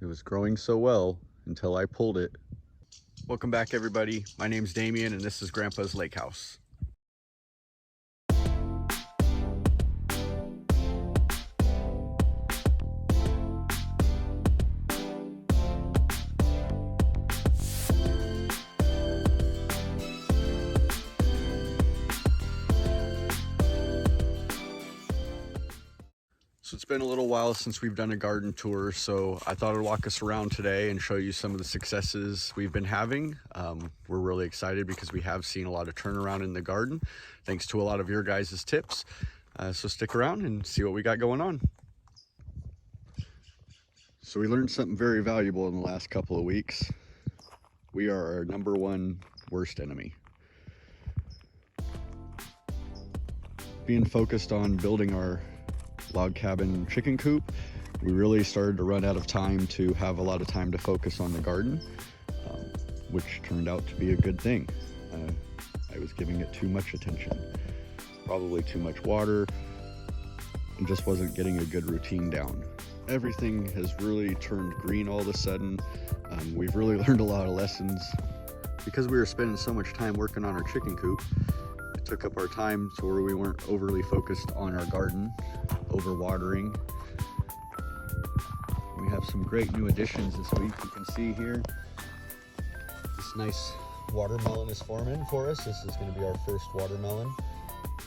It was growing so well until I pulled it. Welcome back, everybody. My name's Damien and this is Grandpa's Lake House. So it's been a little while since we've done a garden tour, so I thought I'd walk us around today and show you some of the successes we've been having. We're really excited because we have seen a lot of turnaround in the garden, thanks to a lot of your guys' tips. So stick around and see what we got going on. So we learned something very valuable in the last couple of weeks. We are our #1 worst enemy. Being focused on building our log cabin chicken coop, we really started to run out of time to have a lot of time to focus on the garden, which turned out to be a good thing. I was giving it too much attention, probably too much water, and just wasn't getting a good routine down. Everything has really turned green all of a sudden. We've really learned a lot of lessons. Because we were spending so much time working on our chicken coop, it took up our time to where we weren't overly focused on our garden, overwatering. We have some great new additions this week. You can see here, this nice watermelon is forming for us. This is going to be our first watermelon.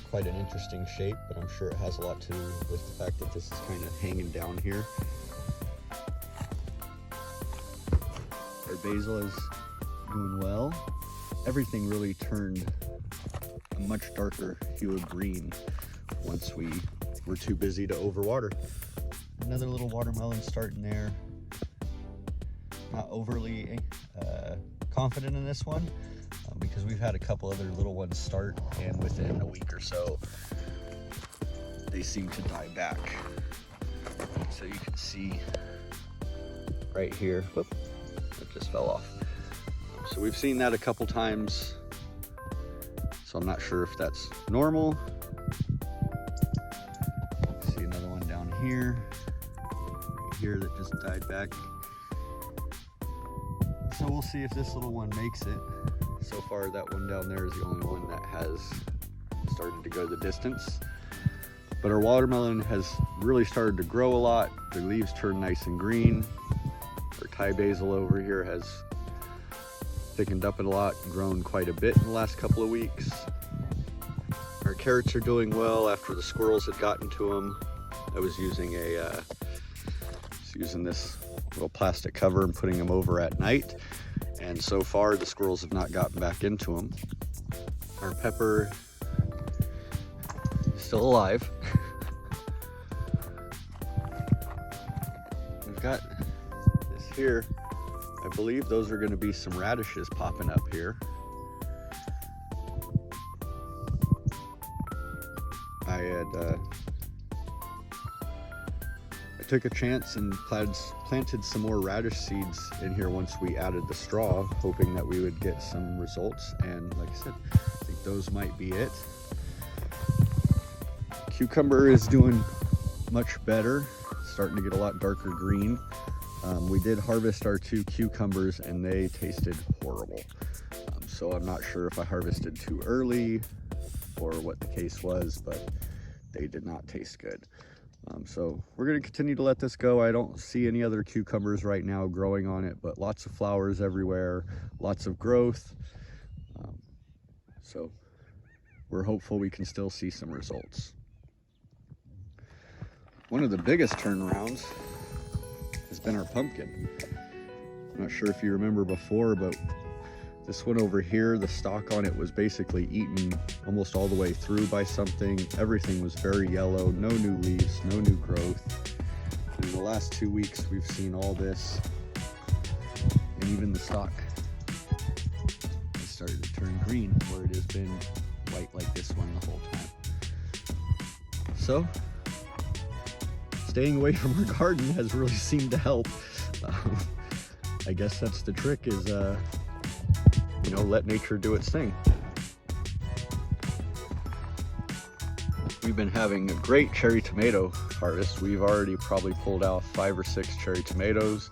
Quite an interesting shape, but I'm sure it has a lot to do with the fact that this is kind of hanging down here. Our basil is doing well. Everything really turned a much darker hue of green once we were too busy to overwater. Another little watermelon starting there. Not overly confident in this one because we've had a couple other little ones start, and within a week or so they seem to die back. So you can see right here, whoop, it just fell off. So we've seen that a couple times, so I'm not sure if that's normal. See another one down here, right here, that just died back. So we'll see if this little one makes it. So far, that one down there is the only one that has started to go the distance. But our watermelon has really started to grow a lot. The leaves turn nice and green. Our Thai basil over here has thickened up a lot, grown quite a bit in the last couple of weeks. Our carrots are doing well after the squirrels had gotten to them. I was using this little plastic cover and putting them over at night, and so far the squirrels have not gotten back into them. Our pepper is still alive. We've got this here. I believe those are going to be some radishes popping up here. I took a chance and planted some more radish seeds in here once we added the straw, hoping that we would get some results, and like I said, I think those might be it. Cucumber is doing much better, starting to get a lot darker green. We did harvest our 2 cucumbers and they tasted horrible. So I'm not sure if I harvested too early or what the case was, but they did not taste good. So we're going to continue to let this go. I don't see any other cucumbers right now growing on it, but lots of flowers everywhere, lots of growth. So we're hopeful we can still see some results. One of the biggest turnarounds has been our pumpkin. I'm not sure if you remember before, but this one over here, the stalk on it was basically eaten almost all the way through by something. Everything was very yellow, no new leaves, no new growth. And in the last 2 weeks, we've seen all this, and even the stalk has started to turn green, where it has been white like this one the whole time. So, staying away from our garden has really seemed to help. I guess that's the trick, is let nature do its thing. We've been having a great cherry tomato harvest. We've already probably pulled out 5 or 6 cherry tomatoes.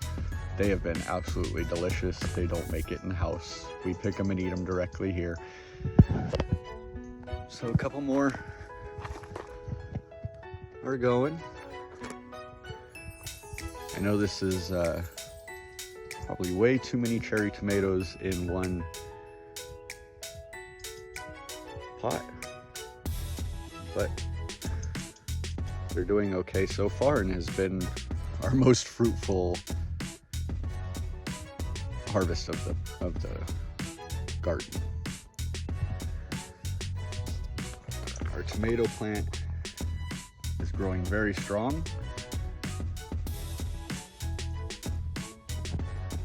They have been absolutely delicious. They don't make it in the house. We pick them and eat them directly here. So a couple more are going. I know this is probably way too many cherry tomatoes in one pot, but they're doing okay so far and has been our most fruitful harvest of the garden. Our tomato plant is growing very strong.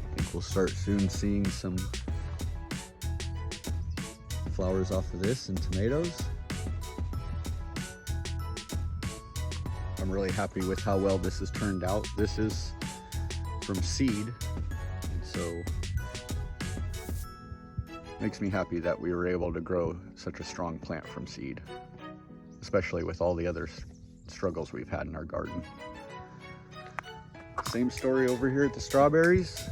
I think we'll start soon seeing some flowers off of this and tomatoes. I'm really happy with how well this has turned out. This is from seed, and so it makes me happy that we were able to grow such a strong plant from seed, especially with all the other struggles we've had in our garden. Same story over here at the strawberries.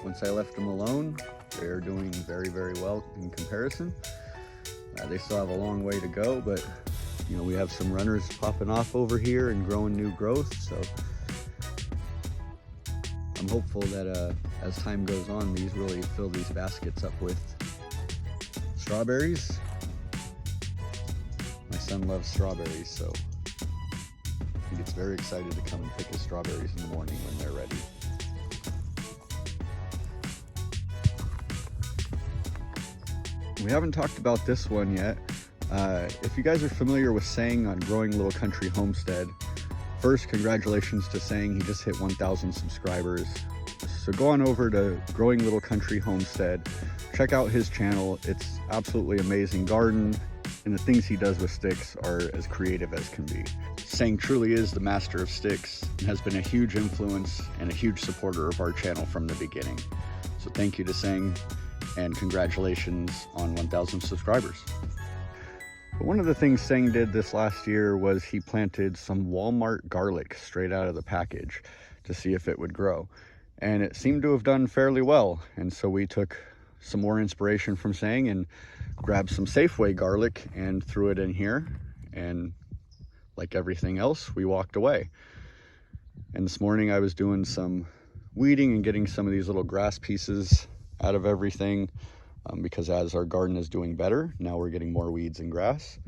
Once I left them alone, they are doing very, very well in comparison. They still have a long way to go, but you know, we have some runners popping off over here and growing new growth, so I'm hopeful that as time goes on, these really fill these baskets up with strawberries. My son loves strawberries, so he gets very excited to come and pick his strawberries in the morning when they're ready. We haven't talked about this one yet. If you guys are familiar with Sang on Growing Little Country Homestead, first, congratulations to Sang. He just hit 1,000 subscribers. So go on over to Growing Little Country Homestead. Check out his channel. It's absolutely amazing garden, and the things he does with sticks are as creative as can be. Sang truly is the master of sticks and has been a huge influence and a huge supporter of our channel from the beginning. So thank you to Sang, and congratulations on 1,000 subscribers. But one of the things Sang did this last year was he planted some Walmart garlic straight out of the package to see if it would grow. And it seemed to have done fairly well. And so we took some more inspiration from Sang and grabbed some Safeway garlic and threw it in here. And like everything else, we walked away. And this morning I was doing some weeding and getting some of these little grass pieces out of everything. Because as our garden is doing better, now we're getting more weeds and grass.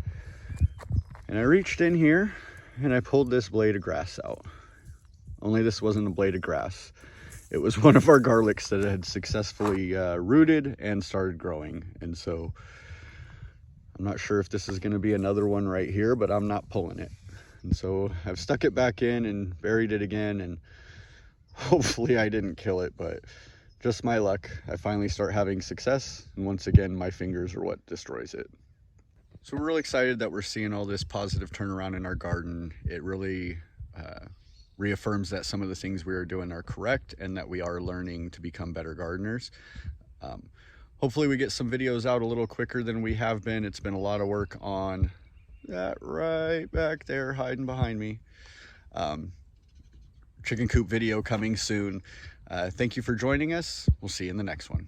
And I reached in here and I pulled this blade of grass out. Only this wasn't a blade of grass. It was one of our garlics that had successfully rooted and started growing. And so I'm not sure if this is going to be another one right here, but I'm not pulling it. And so I've stuck it back in and buried it again, and hopefully I didn't kill it, but just my luck. I finally start having success, and once again, my fingers are what destroys it. So we're really excited that we're seeing all this positive turnaround in our garden. It really reaffirms that some of the things we are doing are correct and that we are learning to become better gardeners. Hopefully we get some videos out a little quicker than we have been. It's been a lot of work on that right back there hiding behind me. Chicken coop video coming soon. Thank you for joining us. We'll see you in the next one.